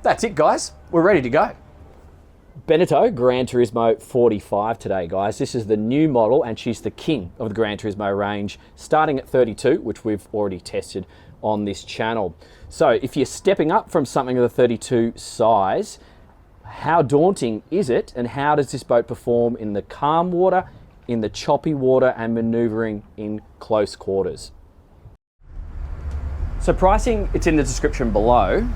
That's it, guys. We're ready to go. Beneteau Gran Turismo 45 today, guys. This is the new model, and she's the king of the Gran Turismo range, starting at 32, which we've already tested on this channel. So if you're stepping up from something of the 32 size, how daunting is it, and how does this boat perform in the calm water, in the choppy water, and maneuvering in close quarters? So pricing, it's in the description below.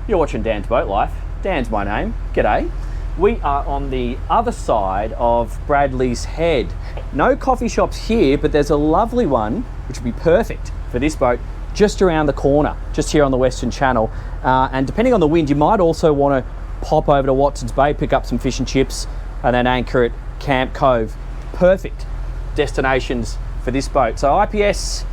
You're watching Dan's Boat Life. Dan's my name. G'day. We are on the other side of Bradley's Head. No coffee shops here, but there's a lovely one, which would be perfect for this boat, just around the corner, just here on the Western Channel. And depending on the wind, you might also want to pop over to Watson's Bay, pick up some fish and chips, and then anchor at Camp Cove. Perfect destinations for this boat. So IPS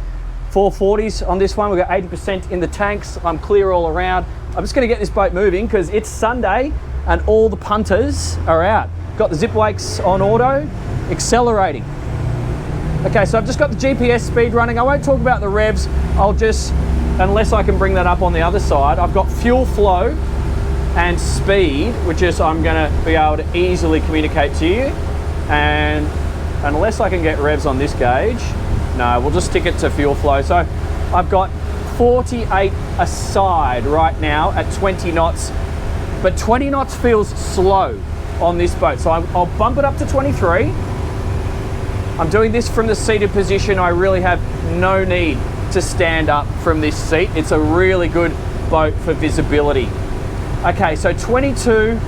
440s on this one. We've got 80% in the tanks. I'm clear all around. I'm just going to get this boat moving because it's Sunday and all the punters are out. Got the zip wakes on auto, accelerating. Okay, so I've just got the GPS speed running. I won't talk about the revs. I'll just, unless I can bring that up on the other side, I've got fuel flow and speed, which is I'm going to be able to easily communicate to you. And unless I can get revs on this gauge, no, we'll just stick it to fuel flow. So I've got 48 aside right now at 20 knots, but 20 knots feels slow on this boat. So I'll bump it up to 23. I'm doing this from the seated position. I really have no need to stand up from this seat. It's a really good boat for visibility. Okay, so 22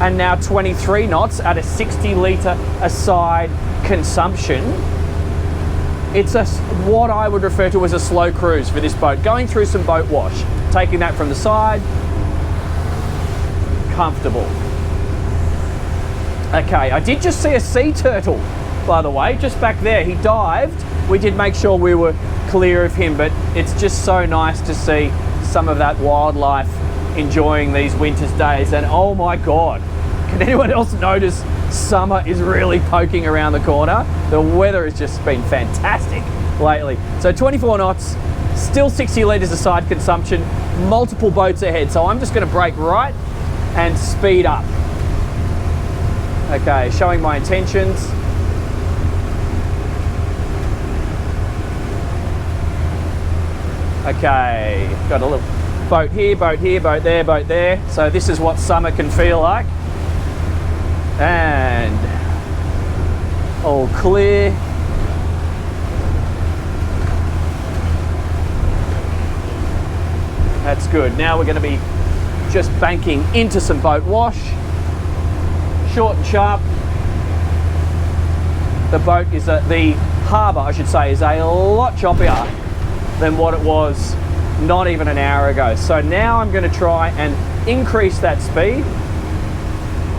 and now 23 knots at a 60 litre aside consumption. It's what I would refer to as a slow cruise for this boat. Going through some boat wash, taking that from the side, comfortable. Okay, I did just see a sea turtle, by the way, just back there. He dived. We did make sure we were clear of him, but it's just so nice to see some of that wildlife enjoying these winter's days. And oh my God, can anyone else notice summer is really poking around the corner? The weather has just been fantastic lately. So 24 knots, still 60 litres of side consumption, multiple boats ahead. So I'm just going to brake right and speed up. Okay, showing my intentions. Okay, got a little boat here, boat here, boat there. So this is what summer can feel like. And all clear. That's good. Now we're going to be just banking into some boat wash. Short and sharp. The boat is the harbour, I should say, is a lot choppier than what it was not even an hour ago. So now I'm going to try and increase that speed.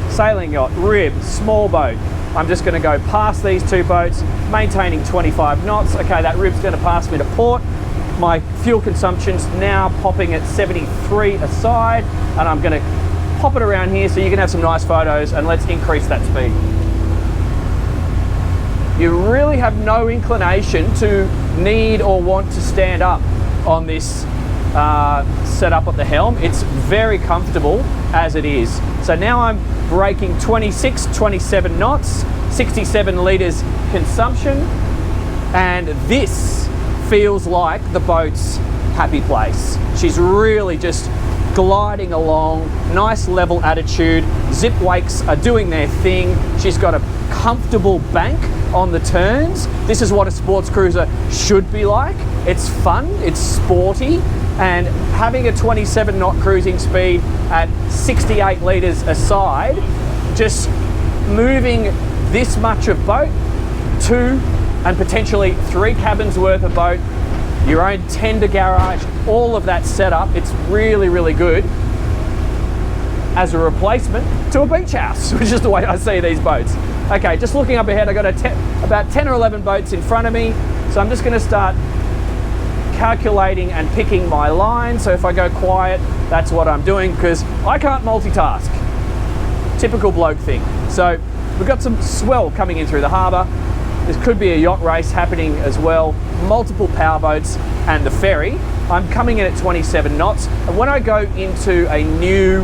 Sailing yacht, rib, small boat. I'm just going to go past these two boats, maintaining 25 knots. Okay, that rib's going to pass me to port. My fuel consumption's now popping at 73 aside, and I'm going to pop it around here so you can have some nice photos, and let's increase that speed. You really have no inclination to need or want to stand up on this setup at the helm. It's very comfortable as it is. So now I'm braking 26, 27 knots, 67 litres consumption, and this feels like the boat's happy place. She's really just gliding along, nice level attitude. Zip wakes are doing their thing. She's got a comfortable bank on the turns. This is what a sports cruiser should be like. It's fun, it's sporty, and having a 27 knot cruising speed at 68 litres aside, just moving this much of boat, 2 and potentially 3 cabins worth of boat, your own tender garage, all of that setup, it's really, really good as a replacement to a beach house, which is the way I see these boats. Okay, just looking up ahead, I got about 10 or 11 boats in front of me, so I'm just going to start calculating and picking my line. So if I go quiet, that's what I'm doing, because I can't multitask. Typical bloke thing. So we've got some swell coming in through the harbour. This could be a yacht race happening as well. Multiple powerboats and the ferry. I'm coming in at 27 knots. And when I go into a new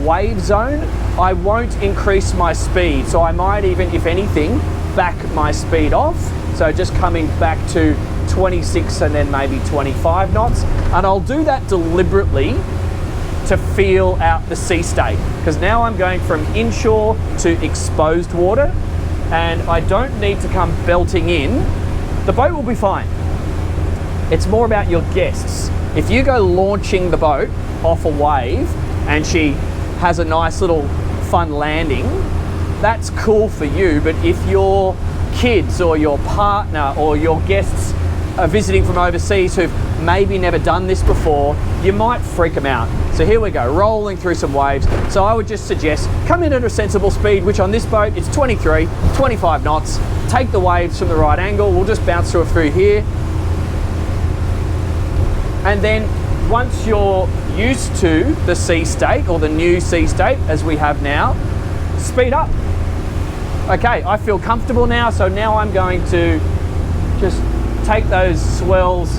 wave zone, I won't increase my speed. So I might even, if anything, back my speed off. So just coming back to 26 and then maybe 25 knots. And I'll do that deliberately to feel out the sea state. Because now I'm going from inshore to exposed water, and I don't need to come belting in. The boat will be fine. It's more about your guests. If you go launching the boat off a wave and she has a nice little fun landing, that's cool for you. But if your kids or your partner or your guests are visiting from overseas who've maybe never done this before, you might freak them out. So here we go, rolling through some waves. So I would just suggest come in at a sensible speed, which on this boat it's 23, 25 knots. Take the waves from the right angle. We'll just bounce through a few here. And then once you're used to the sea state, or the new sea state as we have now, speed up. Okay, I feel comfortable now, so now I'm going to just take those swells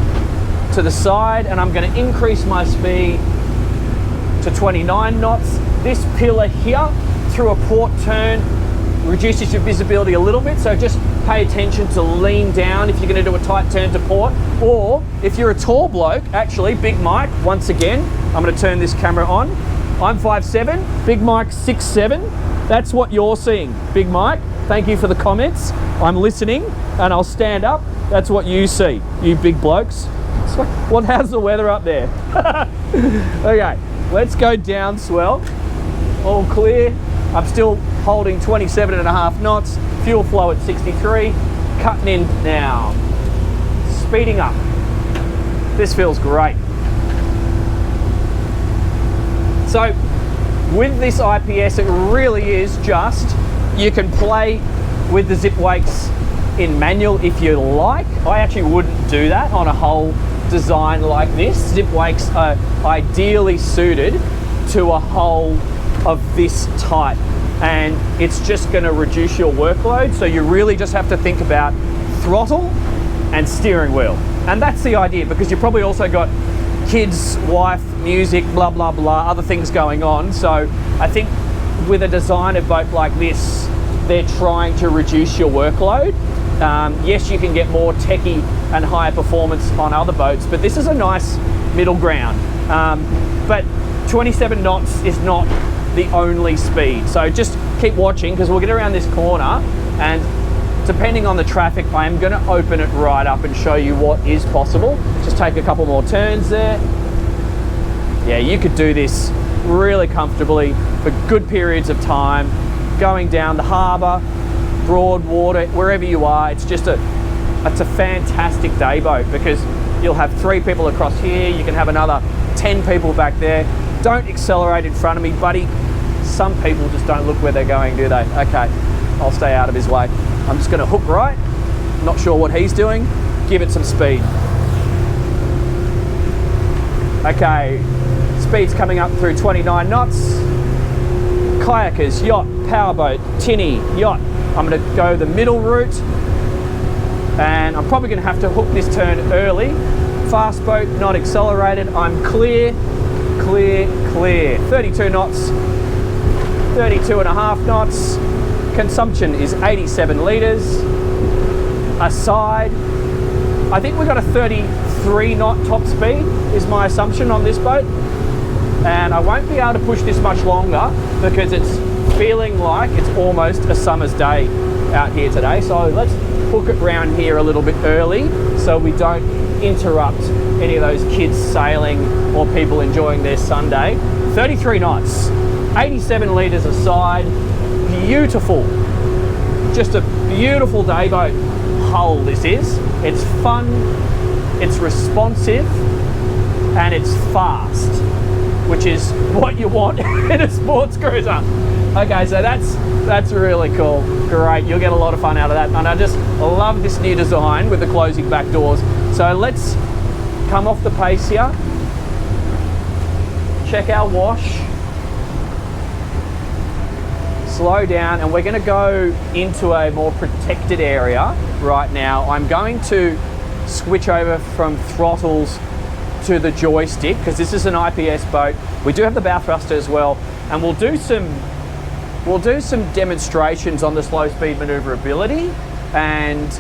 to the side, and I'm going to increase my speed to 29 knots. This pillar here through a port turn reduces your visibility a little bit, so just pay attention to lean down if you're going to do a tight turn to port. Or if you're a tall bloke, actually, Big Mike, once again, I'm going to turn this camera on. I'm 5'7", Big Mike's 6'7". That's what you're seeing, Big Mike. Thank you for the comments. I'm listening, and I'll stand up. That's what you see, you big blokes. What? How's the weather up there? Okay, let's go down swell. All clear. I'm still holding 27.5 knots. Fuel flow at 63. Cutting in now. Speeding up. This feels great. So with this IPS, it really is just, you can play with the zip wakes in manual if you like. I actually wouldn't do that on a hull design like this. Zip wakes are ideally suited to a hull of this type, and it's just going to reduce your workload. So you really just have to think about throttle and steering wheel. And that's the idea, because you've probably also got kids, wife, music, blah, blah, blah, other things going on. So I think with a designer boat like this, they're trying to reduce your workload. Yes, you can get more techie and higher performance on other boats, but this is a nice middle ground. But 27 knots is not the only speed. So just keep watching, because we'll get around this corner, and depending on the traffic, I am going to open it right up and show you what is possible. Just take a couple more turns there. Yeah, you could do this really comfortably for good periods of time, going down the harbour, broad water, wherever you are. It's a fantastic day boat, because you'll have 3 people across here, you can have another 10 people back there. Don't accelerate in front of me, buddy. Some people just don't look where they're going, do they? Okay, I'll stay out of his way. I'm just going to hook right. Not sure what he's doing. Give it some speed. Okay, speed's coming up through 29 knots. Kayakers, yacht, powerboat, tinny, yacht. I'm going to go the middle route, and I'm probably going to have to hook this turn early. Fast boat, not accelerated. I'm clear, clear, clear. 32 knots, 32.5 knots. Consumption is 87 litres. Aside, I think we've got a 33 knot top speed is my assumption on this boat. And I won't be able to push this much longer, because it's feeling like it's almost a summer's day out here today. So let's hook it round here a little bit early, so we don't interrupt any of those kids sailing or people enjoying their Sunday. 33 knots, 87 litres aside. Beautiful, just a beautiful day boat hull this is. It's fun, it's responsive, and it's fast, which is what you want in a sports cruiser. Okay, so that's really cool. Great, you'll get a lot of fun out of that. And I just love this new design with the closing back doors. So let's come off the pace here. Check our wash. slow down, and we're going to go into a more protected area right now. I'm going to switch over from throttles to the joystick because this is an IPS boat. We do have the bow thruster as well, and we'll do some demonstrations on the slow speed maneuverability and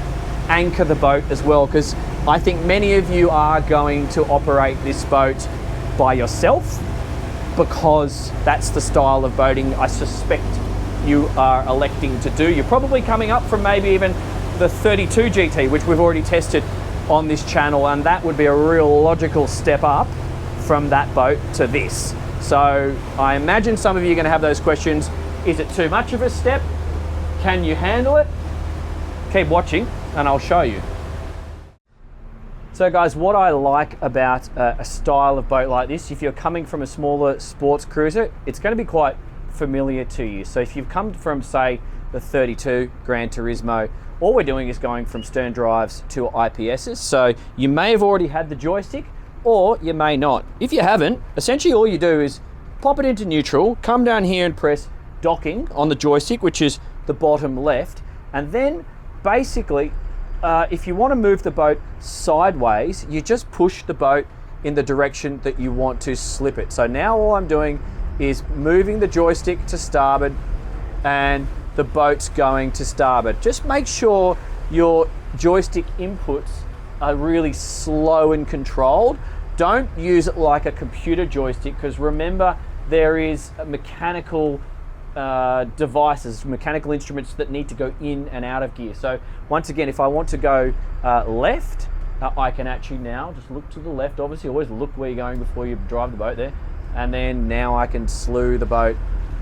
anchor the boat as well, because I think many of you are going to operate this boat by yourself because that's the style of boating I suspect you are electing to do. You're probably coming up from maybe even the 32 GT, which we've already tested on this channel, and that would be a real logical step up from that boat to this. So I imagine some of you are going to have those questions. Is it too much of a step? Can you handle it? Keep watching and I'll show you. So guys, what I like about a style of boat like this, if you're coming from a smaller sports cruiser, it's going to be quite familiar to you. So if you've come from, say, the 32 Gran Turismo, all we're doing is going from stern drives to IPSs. So you may have already had the joystick, or you may not. If you haven't, essentially all you do is pop it into neutral, come down here and press docking on the joystick, which is the bottom left, and then basically if you want to move the boat sideways, you just push the boat in the direction that you want to slip it. So now all I'm doing is moving the joystick to starboard and the boat's going to starboard. Just make sure your joystick inputs are really slow and controlled. Don't use it like a computer joystick, because remember, there is mechanical devices, mechanical instruments that need to go in and out of gear. So once again, if I want to go left, I can actually now just look to the left. Obviously, always look where you're going before you drive the boat there. And then now I can slew the boat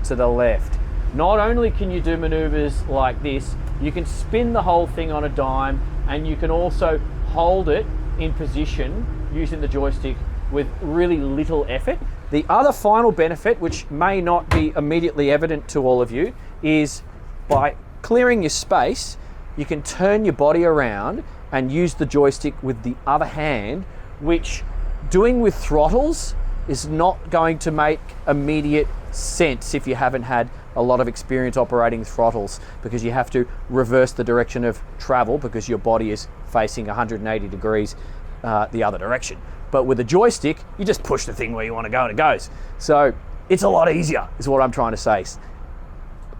to the left. Not only can you do maneuvers like this, you can spin the whole thing on a dime, and you can also hold it in position using the joystick with really little effort. The other final benefit, which may not be immediately evident to all of you, is by clearing your space, you can turn your body around and use the joystick with the other hand, which doing with throttles is not going to make immediate sense if you haven't had a lot of experience operating throttles, because you have to reverse the direction of travel because your body is facing 180 degrees the other direction. But with a joystick, you just push the thing where you want to go and it goes. So it's a lot easier, is what I'm trying to say.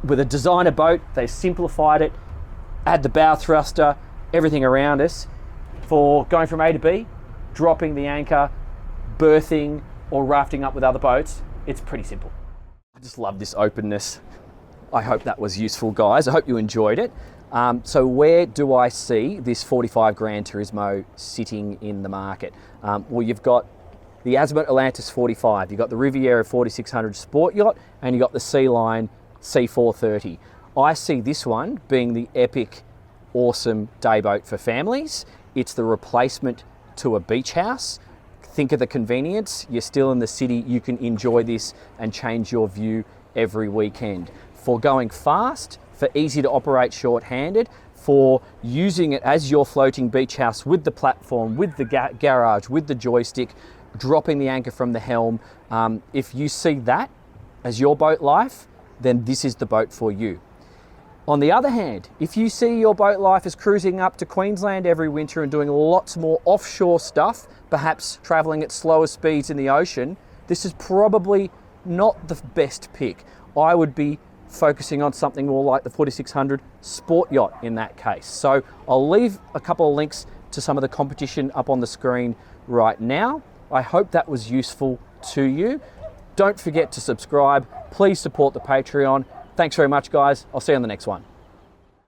With a designer boat, they simplified it, add the bow thruster, everything around us for going from A to B, dropping the anchor, berthing, or rafting up with other boats. It's pretty simple. I just love this openness. I hope that was useful, guys. I hope you enjoyed it. So where do I see this 45 Gran Turismo sitting in the market? Well, you've got the Azimut Atlantis 45, you've got the Riviera 4600 Sport Yacht, and you've got the Sea Line C430. I see this one being the epic, awesome day boat for families. It's the replacement to a beach house. Think of the convenience. You're still in the city, you can enjoy this and change your view every weekend. For going fast, for easy to operate short-handed, for using it as your floating beach house with the platform, with the garage, with the joystick, dropping the anchor from the helm. If you see that as your boat life, then this is the boat for you. On the other hand, if you see your boat life as cruising up to Queensland every winter and doing lots more offshore stuff, perhaps traveling at slower speeds in the ocean, this is probably not the best pick. I would be focusing on something more like the 4600 Sport Yacht in that case. So I'll leave a couple of links to some of the competition up on the screen right now. I hope that was useful to you. Don't forget to subscribe. Please support the Patreon. Thanks very much, guys. I'll see you on the next one.